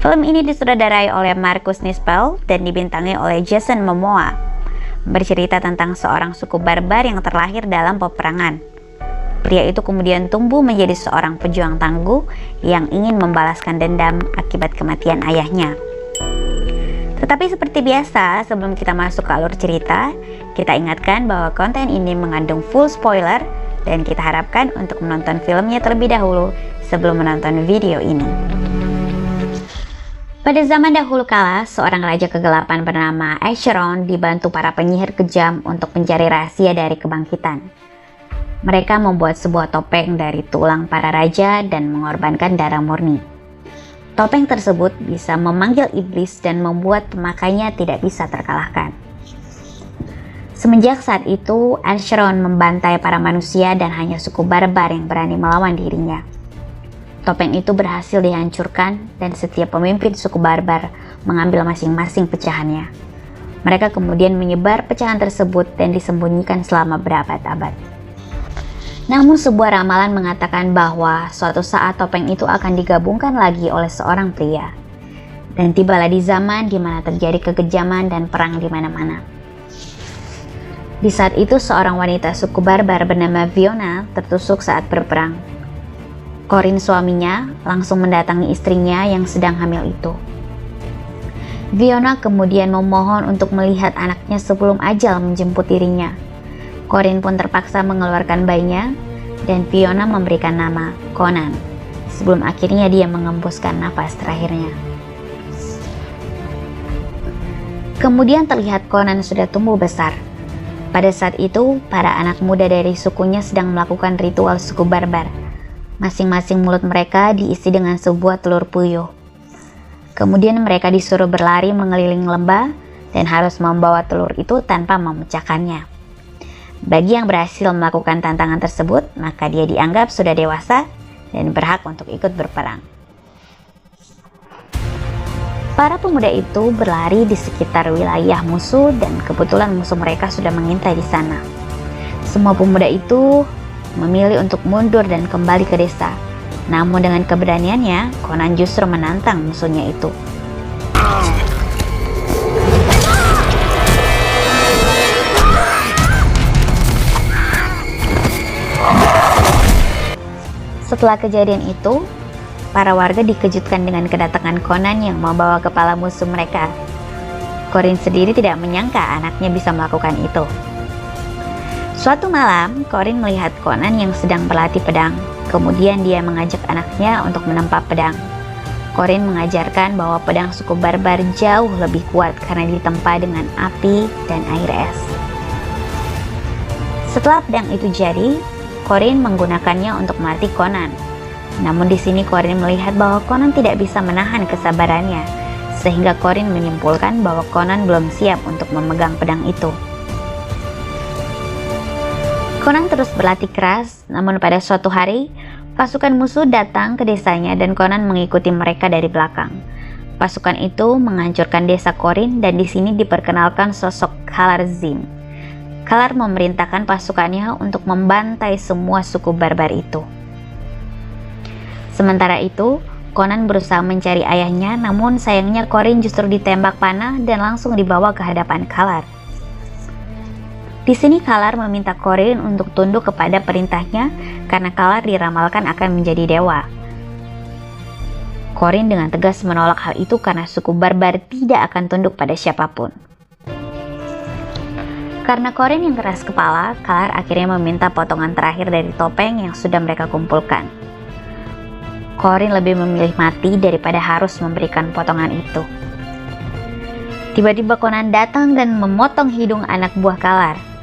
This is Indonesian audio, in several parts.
Film ini disutradarai oleh Marcus Nispel dan dibintangi oleh Jason Momoa. Bercerita tentang seorang suku barbar yang terlahir dalam peperangan. Pria itu kemudian tumbuh menjadi seorang pejuang tangguh yang ingin membalaskan dendam akibat kematian ayahnya. Tetapi seperti biasa, sebelum kita masuk ke alur cerita, kita ingatkan bahwa konten ini mengandung full spoiler dan kita harapkan untuk menonton filmnya terlebih dahulu sebelum menonton video ini. Pada zaman dahulu kala, seorang raja kegelapan bernama Acheron dibantu para penyihir kejam untuk mencari rahasia dari kebangkitan. Mereka membuat sebuah topeng dari tulang para raja dan mengorbankan darah murni. Topeng tersebut bisa memanggil iblis dan membuat pemakainya tidak bisa terkalahkan. Semenjak saat itu, Acheron membantai para manusia dan hanya suku barbar yang berani melawan dirinya. Topeng itu berhasil dihancurkan dan setiap pemimpin suku barbar mengambil masing-masing pecahannya. Mereka kemudian menyebar pecahan tersebut dan disembunyikan selama berabad-abad. Namun sebuah ramalan mengatakan bahwa suatu saat topeng itu akan digabungkan lagi oleh seorang pria. Dan tibalah di zaman di mana terjadi kekejaman dan perang di mana-mana. Di saat itu seorang wanita suku barbar bernama Fiona tertusuk saat berperang. Corin suaminya langsung mendatangi istrinya yang sedang hamil itu. Fiona kemudian memohon untuk melihat anaknya sebelum ajal menjemput dirinya. Corin pun terpaksa mengeluarkan bayinya dan Fiona memberikan nama Conan sebelum akhirnya dia mengembuskan nafas terakhirnya. Kemudian terlihat Conan sudah tumbuh besar. Pada saat itu, para anak muda dari sukunya sedang melakukan ritual suku barbar. Masing-masing mulut mereka diisi dengan sebuah telur puyuh. Kemudian mereka disuruh berlari mengelilingi lembah dan harus membawa telur itu tanpa memecahkannya. Bagi yang berhasil melakukan tantangan tersebut, maka dia dianggap sudah dewasa dan berhak untuk ikut berperang. Para pemuda itu berlari di sekitar wilayah musuh dan kebetulan musuh mereka sudah mengintai di sana. Semua pemuda itu memilih untuk mundur dan kembali ke desa. Namun dengan keberaniannya, Conan justru menantang musuhnya itu. Setelah kejadian itu, para warga dikejutkan dengan kedatangan Conan yang membawa kepala musuh mereka. Corin sendiri tidak menyangka anaknya bisa melakukan itu. Suatu malam, Corin melihat Conan yang sedang berlatih pedang. Kemudian dia mengajak anaknya untuk menempa pedang. Corin mengajarkan bahwa pedang suku barbar jauh lebih kuat karena ditempa dengan api dan air es. Setelah pedang itu jadi, Corin menggunakannya untuk melatih Conan. Namun di sini Corin melihat bahwa Conan tidak bisa menahan kesabarannya, sehingga Corin menyimpulkan bahwa Conan belum siap untuk memegang pedang itu. Conan terus berlatih keras, namun pada suatu hari, pasukan musuh datang ke desanya dan Conan mengikuti mereka dari belakang. Pasukan itu menghancurkan desa Corin dan di sini diperkenalkan sosok Khalarzim. Khalar memerintahkan pasukannya untuk membantai semua suku barbar itu. Sementara itu, Conan berusaha mencari ayahnya, namun sayangnya Corin justru ditembak panah dan langsung dibawa ke hadapan Khalar. Di sini Khalar meminta Corin untuk tunduk kepada perintahnya karena Khalar diramalkan akan menjadi dewa. Corin dengan tegas menolak hal itu karena suku barbar tidak akan tunduk pada siapapun. Karena Corin yang keras kepala, Khalar akhirnya meminta potongan terakhir dari topeng yang sudah mereka kumpulkan. Corin lebih memilih mati daripada harus memberikan potongan itu. Tiba-tiba Conan datang dan memotong hidung anak buah Khalar.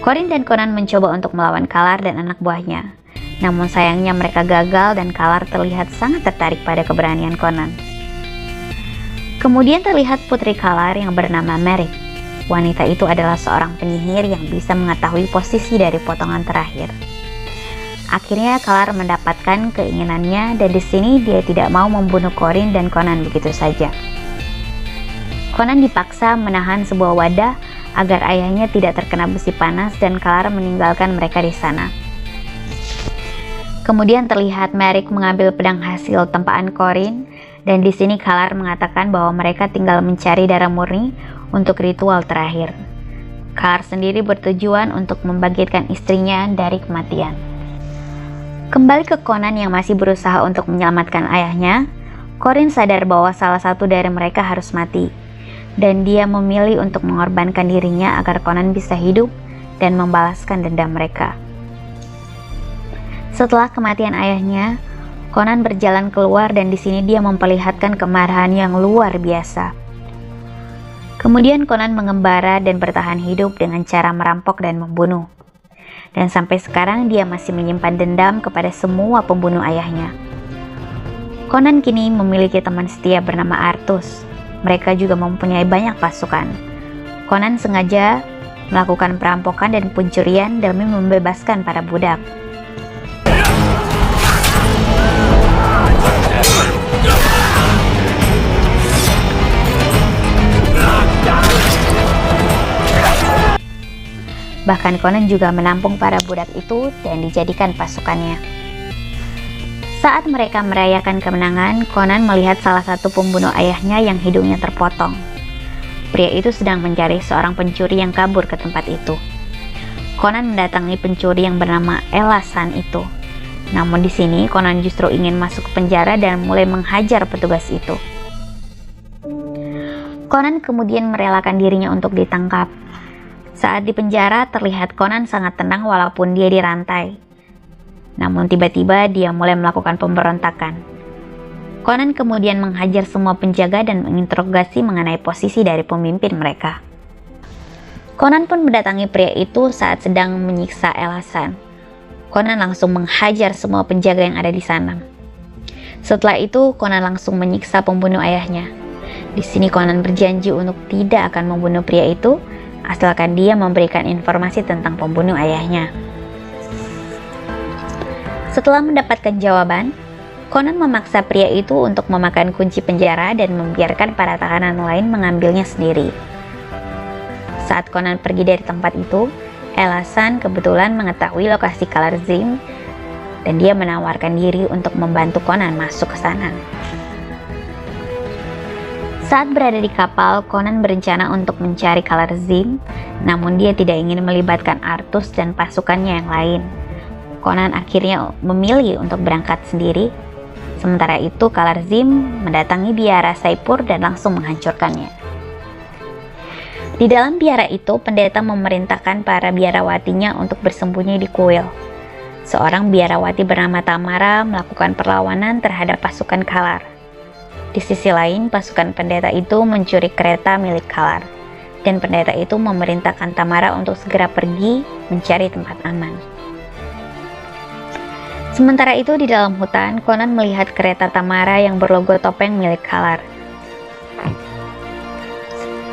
Corin dan Conan mencoba untuk melawan Khalar dan anak buahnya. Namun sayangnya mereka gagal dan Khalar terlihat sangat tertarik pada keberanian Conan. Kemudian terlihat putri Khalar yang bernama Merrick. Wanita itu adalah seorang penyihir yang bisa mengetahui posisi dari potongan terakhir. Akhirnya Khalar mendapatkan keinginannya dan di sini dia tidak mau membunuh Corin dan Conan begitu saja. Conan dipaksa menahan sebuah wadah agar ayahnya tidak terkena besi panas dan Khalar meninggalkan mereka di sana. Kemudian terlihat Merrick mengambil pedang hasil tempaan Corin, dan di sini Kalar mengatakan bahwa mereka tinggal mencari darah murni untuk ritual terakhir. Kalar sendiri bertujuan untuk membangkitkan istrinya dari kematian. Kembali ke Conan yang masih berusaha untuk menyelamatkan ayahnya, Corin sadar bahwa salah satu dari mereka harus mati, dan dia memilih untuk mengorbankan dirinya agar Conan bisa hidup dan membalaskan dendam mereka. Setelah kematian ayahnya, Conan berjalan keluar dan di sini dia memperlihatkan kemarahan yang luar biasa. Kemudian Conan mengembara dan bertahan hidup dengan cara merampok dan membunuh. Dan sampai sekarang dia masih menyimpan dendam kepada semua pembunuh ayahnya. Conan kini memiliki teman setia bernama Artus. Mereka juga mempunyai banyak pasukan. Conan sengaja melakukan perampokan dan pencurian demi membebaskan para budak. Bahkan Conan juga menampung para budak itu dan dijadikan pasukannya. Saat mereka merayakan kemenangan, Conan melihat salah satu pembunuh ayahnya yang hidungnya terpotong. Pria itu sedang mencari seorang pencuri yang kabur ke tempat itu. Conan mendatangi pencuri yang bernama Elasan itu. Namun di sini Conan justru ingin masuk ke penjara dan mulai menghajar petugas itu. Conan kemudian merelakan dirinya untuk ditangkap. Saat di penjara terlihat Conan sangat tenang walaupun dia dirantai. Namun tiba-tiba dia mulai melakukan pemberontakan. Conan kemudian menghajar semua penjaga dan menginterogasi mengenai posisi dari pemimpin mereka. Conan pun mendatangi pria itu saat sedang menyiksa Elasan. Conan langsung menghajar semua penjaga yang ada di sana. Setelah itu Conan langsung menyiksa pembunuh ayahnya. Di sini Conan berjanji untuk tidak akan membunuh pria itu asalkan dia memberikan informasi tentang pembunuh ayahnya. Setelah mendapatkan jawaban, Conan memaksa pria itu untuk memakan kunci penjara dan membiarkan para tahanan lain mengambilnya sendiri. Saat Conan pergi dari tempat itu, Elasan kebetulan mengetahui lokasi Kalar Zim dan dia menawarkan diri untuk membantu Conan masuk ke sana. Saat berada di kapal, Conan berencana untuk mencari Kalar Zim, namun dia tidak ingin melibatkan Artus dan pasukannya yang lain. Conan akhirnya memilih untuk berangkat sendiri. Sementara itu Kalar Zim mendatangi biara Saipur dan langsung menghancurkannya. Di dalam biara itu, pendeta memerintahkan para biarawatinya untuk bersembunyi di kuil. Seorang biarawati bernama Tamara melakukan perlawanan terhadap pasukan Kalar. Di sisi lain, pasukan pendeta itu mencuri kereta milik Kalar, dan pendeta itu memerintahkan Tamara untuk segera pergi mencari tempat aman. Sementara itu di dalam hutan, Conan melihat kereta Tamara yang berlogo topeng milik Kalar.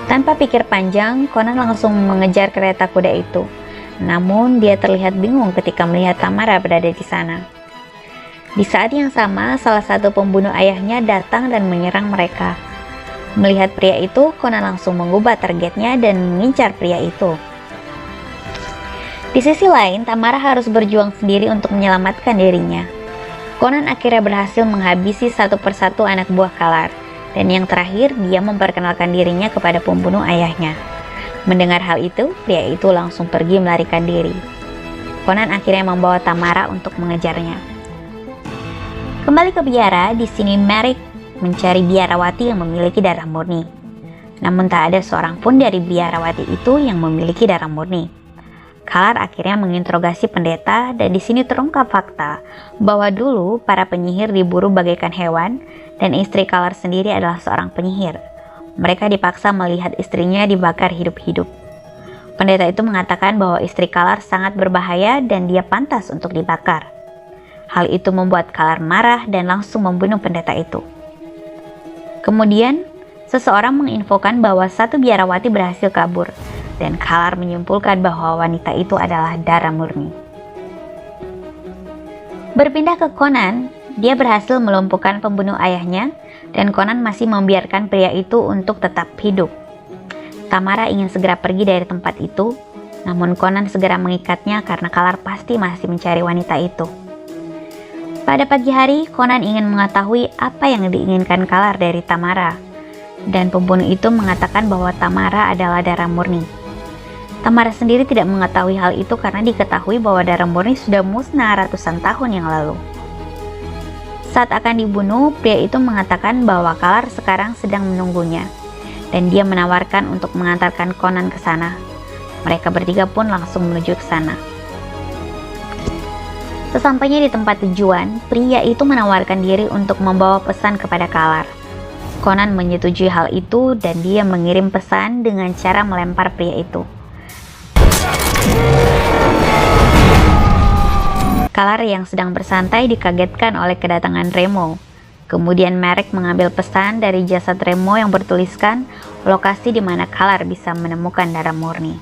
Tanpa pikir panjang, Conan langsung mengejar kereta kuda itu. Namun dia terlihat bingung ketika melihat Tamara berada di sana. Di saat yang sama, salah satu pembunuh ayahnya datang dan menyerang mereka. Melihat pria itu, Conan langsung mengubah targetnya dan mengincar pria itu. Di sisi lain, Tamara harus berjuang sendiri untuk menyelamatkan dirinya. Conan akhirnya berhasil menghabisi satu persatu anak buah Kalar, dan yang terakhir dia memperkenalkan dirinya kepada pembunuh ayahnya. Mendengar hal itu, pria itu langsung pergi melarikan diri. Conan akhirnya membawa Tamara untuk mengejarnya. Kembali ke biara, di sini Merrick mencari biarawati yang memiliki darah murni. Namun tak ada seorang pun dari biarawati itu yang memiliki darah murni. Kalar akhirnya menginterogasi pendeta dan di sini terungkap fakta bahwa dulu para penyihir diburu bagaikan hewan dan istri Kalar sendiri adalah seorang penyihir. Mereka dipaksa melihat istrinya dibakar hidup-hidup. Pendeta itu mengatakan bahwa istri Kalar sangat berbahaya dan dia pantas untuk dibakar. Hal itu membuat Kalar marah dan langsung membunuh pendeta itu. Kemudian, seseorang menginfokan bahwa satu biarawati berhasil kabur, dan Kalar menyimpulkan bahwa wanita itu adalah darah murni. Berpindah ke Conan, dia berhasil melumpuhkan pembunuh ayahnya, dan Conan masih membiarkan pria itu untuk tetap hidup. Tamara ingin segera pergi dari tempat itu, namun Conan segera mengikatnya karena Kalar pasti masih mencari wanita itu. Pada pagi hari, Conan ingin mengetahui apa yang diinginkan Kalar dari Tamara. Dan pembunuh itu mengatakan bahwa Tamara adalah darah murni. Tamara sendiri tidak mengetahui hal itu karena diketahui bahwa darah murni sudah musnah ratusan tahun yang lalu. Saat akan dibunuh, pria itu mengatakan bahwa Kalar sekarang sedang menunggunya. Dan dia menawarkan untuk mengantarkan Conan ke sana. Mereka bertiga pun langsung menuju ke sana. Sesampainya di tempat tujuan, pria itu menawarkan diri untuk membawa pesan kepada Kalar. Conan menyetujui hal itu dan dia mengirim pesan dengan cara melempar pria itu. Kalar yang sedang bersantai dikagetkan oleh kedatangan Remo. Kemudian Merek mengambil pesan dari jasad Remo yang bertuliskan lokasi di mana Kalar bisa menemukan darah murni.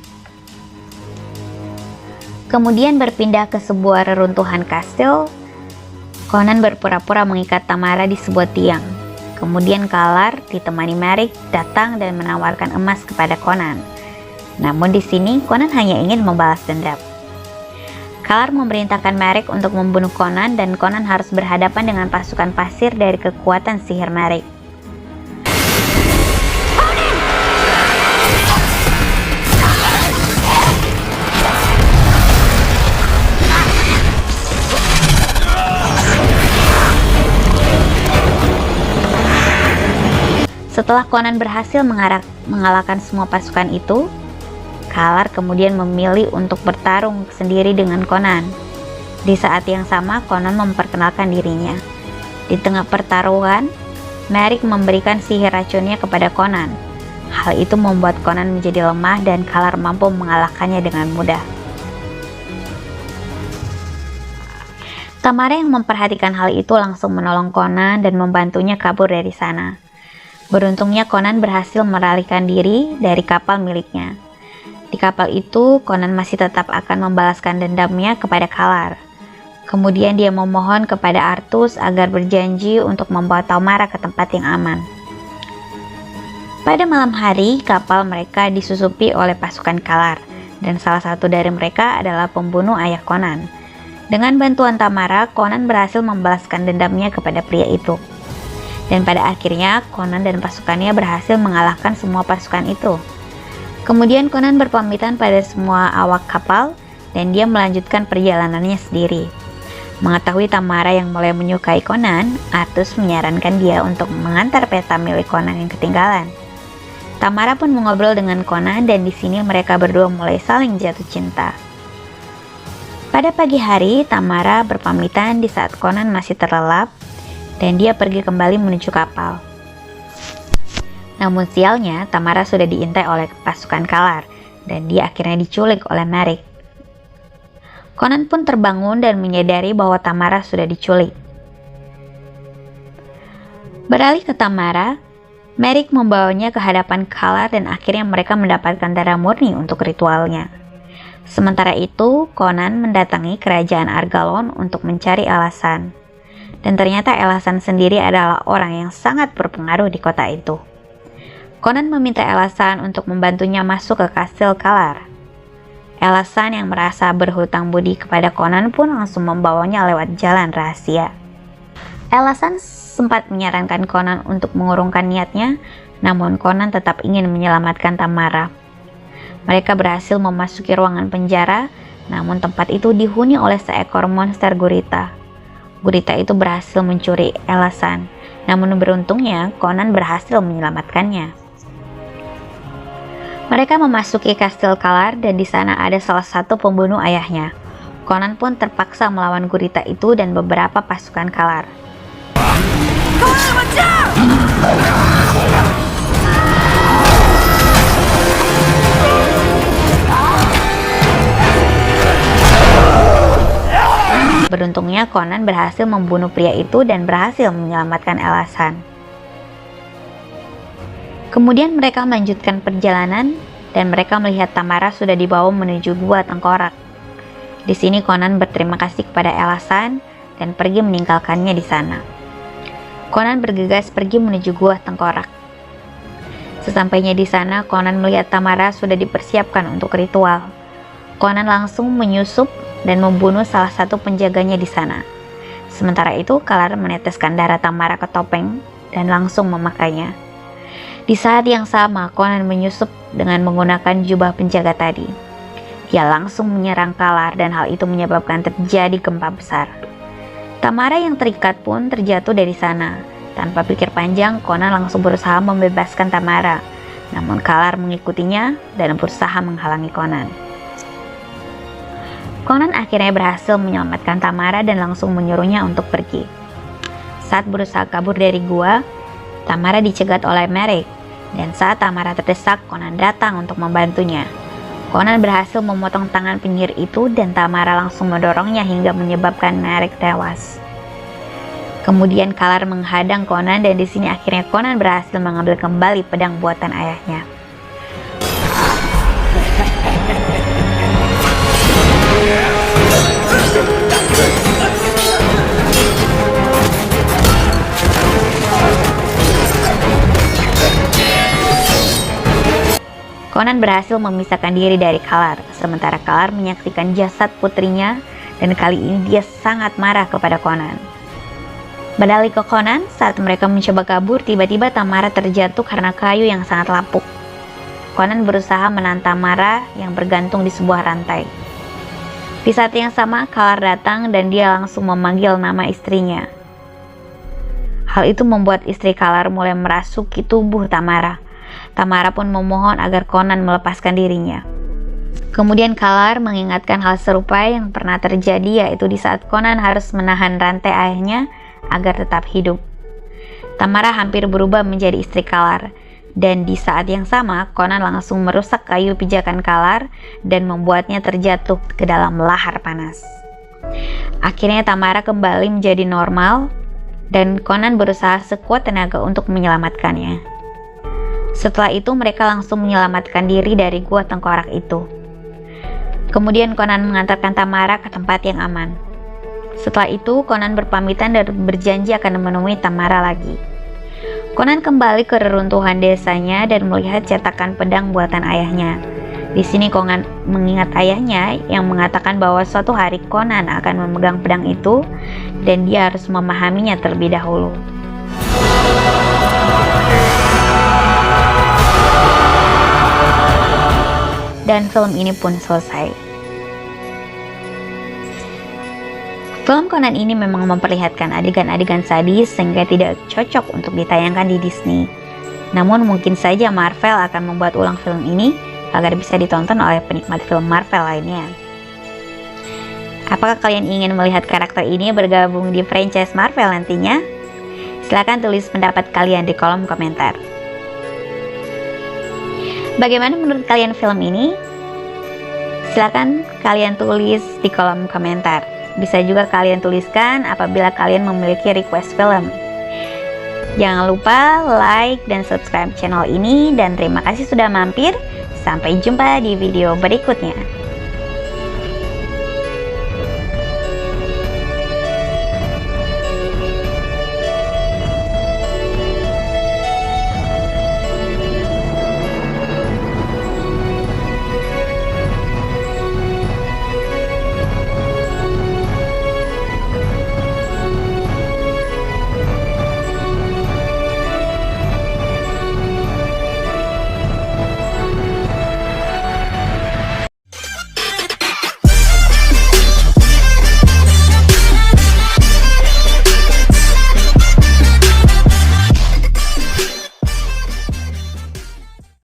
Kemudian berpindah ke sebuah reruntuhan kastil. Conan berpura-pura mengikat Tamara di sebuah tiang. Kemudian Kalar ditemani Merek datang dan menawarkan emas kepada Conan. Namun di sini Conan hanya ingin membalas dendam. Kalar memerintahkan Merek untuk membunuh Conan dan Conan harus berhadapan dengan pasukan pasir dari kekuatan sihir Merek. Setelah Conan berhasil mengalahkan semua pasukan itu, Kalar kemudian memilih untuk bertarung sendiri dengan Conan. Di saat yang sama, Conan memperkenalkan dirinya. Di tengah pertarungan, Merek memberikan sihir racunnya kepada Conan. Hal itu membuat Conan menjadi lemah dan Kalar mampu mengalahkannya dengan mudah. Tamara yang memperhatikan hal itu langsung menolong Conan dan membantunya kabur dari sana. Beruntungnya Conan berhasil melarikan diri dari kapal miliknya. Di kapal itu, Conan masih tetap akan membalaskan dendamnya kepada Kalar. Kemudian dia memohon kepada Artus agar berjanji untuk membawa Tamara ke tempat yang aman. Pada malam hari, kapal mereka disusupi oleh pasukan Kalar, dan salah satu dari mereka adalah pembunuh ayah Conan. Dengan bantuan Tamara, Conan berhasil membalaskan dendamnya kepada pria itu. Dan pada akhirnya, Conan dan pasukannya berhasil mengalahkan semua pasukan itu. Kemudian Conan berpamitan pada semua awak kapal dan dia melanjutkan perjalanannya sendiri. Mengetahui Tamara yang mulai menyukai Conan, Artus menyarankan dia untuk mengantar peta milik Conan yang ketinggalan. Tamara pun mengobrol dengan Conan dan di sini mereka berdua mulai saling jatuh cinta. Pada pagi hari, Tamara berpamitan di saat Conan masih terlelap dan dia pergi kembali menuju kapal. Namun sialnya, Tamara sudah diintai oleh pasukan Kalar dan dia akhirnya diculik oleh Merek. Conan pun terbangun dan menyadari bahwa Tamara sudah diculik. Beralih ke Tamara, Merek membawanya ke hadapan Kalar dan akhirnya mereka mendapatkan darah murni untuk ritualnya. Sementara itu, Conan mendatangi kerajaan Argalon untuk mencari alasan. Dan ternyata Elasan sendiri adalah orang yang sangat berpengaruh di kota itu. Conan meminta Elasan untuk membantunya masuk ke kastil Kalar. Elasan yang merasa berhutang budi kepada Conan pun langsung membawanya lewat jalan rahasia. Elasan sempat menyarankan Conan untuk mengurungkan niatnya, namun Conan tetap ingin menyelamatkan Tamara. Mereka berhasil memasuki ruangan penjara, namun tempat itu dihuni oleh seekor monster gurita. Gurita itu berhasil mencuri Elasan, namun beruntungnya Conan berhasil menyelamatkannya. Mereka memasuki kastil Kalar dan di sana ada salah satu pembunuh ayahnya. Conan pun terpaksa melawan gurita itu dan beberapa pasukan Kalar. Beruntungnya Conan berhasil membunuh pria itu dan berhasil menyelamatkan Elasan. Kemudian mereka melanjutkan perjalanan dan mereka melihat Tamara sudah dibawa menuju gua tengkorak. Di sini Conan berterima kasih kepada Elasan dan pergi meninggalkannya di sana. Conan bergegas pergi menuju gua tengkorak. Sesampainya di sana, Conan melihat Tamara sudah dipersiapkan untuk ritual. Conan langsung menyusup dan membunuh salah satu penjaganya di sana. Sementara itu, Kalar meneteskan darah Tamara ke topeng dan langsung memakainya. Di saat yang sama, Conan menyusup dengan menggunakan jubah penjaga tadi. Dia langsung menyerang Kalar dan hal itu menyebabkan terjadi gempa besar. Tamara yang terikat pun terjatuh dari sana. Tanpa pikir panjang, Conan langsung berusaha membebaskan Tamara. Namun Kalar mengikutinya dan berusaha menghalangi Conan. Conan akhirnya berhasil menyelamatkan Tamara dan langsung menyuruhnya untuk pergi. Saat berusaha kabur dari gua, Tamara dicegat oleh Merrick, dan saat Tamara terdesak, Conan datang untuk membantunya. Conan berhasil memotong tangan penyihir itu dan Tamara langsung mendorongnya hingga menyebabkan Merrick tewas. Kemudian Kalar menghadang Conan dan di sini akhirnya Conan berhasil mengambil kembali pedang buatan ayahnya. Conan berhasil memisahkan diri dari Kalar, sementara Kalar menyaksikan jasad putrinya dan kali ini dia sangat marah kepada Conan. Berdalih ke Conan, saat mereka mencoba kabur, tiba-tiba Tamara terjatuh karena kayu yang sangat lapuk. Conan berusaha menahan Tamara yang bergantung di sebuah rantai. Di saat yang sama, Kalar datang dan dia langsung memanggil nama istrinya. Hal itu membuat istri Kalar mulai merasuki tubuh Tamara. Tamara pun memohon agar Conan melepaskan dirinya. Kemudian Kalar mengingatkan hal serupa yang pernah terjadi, yaitu di saat Conan harus menahan rantai ayahnya agar tetap hidup. Tamara hampir berubah menjadi istri Kalar, dan di saat yang sama Conan langsung merusak kayu pijakan Kalar dan membuatnya terjatuh ke dalam lahar panas. Akhirnya Tamara kembali menjadi normal dan Conan berusaha sekuat tenaga untuk menyelamatkannya. Setelah itu mereka langsung menyelamatkan diri dari gua tengkorak itu. Kemudian Conan mengantarkan Tamara ke tempat yang aman. Setelah itu Conan berpamitan dan berjanji akan menemui Tamara lagi. Conan kembali ke reruntuhan desanya dan melihat cetakan pedang buatan ayahnya. Di sini Conan mengingat ayahnya yang mengatakan bahwa suatu hari Conan akan memegang pedang itu dan dia harus memahaminya terlebih dahulu. Dan film ini pun selesai. Film Conan ini memang memperlihatkan adegan-adegan sadis sehingga tidak cocok untuk ditayangkan di Disney. Namun mungkin saja Marvel akan membuat ulang film ini agar bisa ditonton oleh penikmat film Marvel lainnya. Apakah kalian ingin melihat karakter ini bergabung di franchise Marvel nantinya? Silahkan tulis pendapat kalian di kolom komentar. Bagaimana menurut kalian film ini? Silakan kalian tulis di kolom komentar. Bisa juga kalian tuliskan apabila kalian memiliki request film. Jangan lupa like dan subscribe channel ini dan terima kasih sudah mampir. Sampai jumpa di video berikutnya.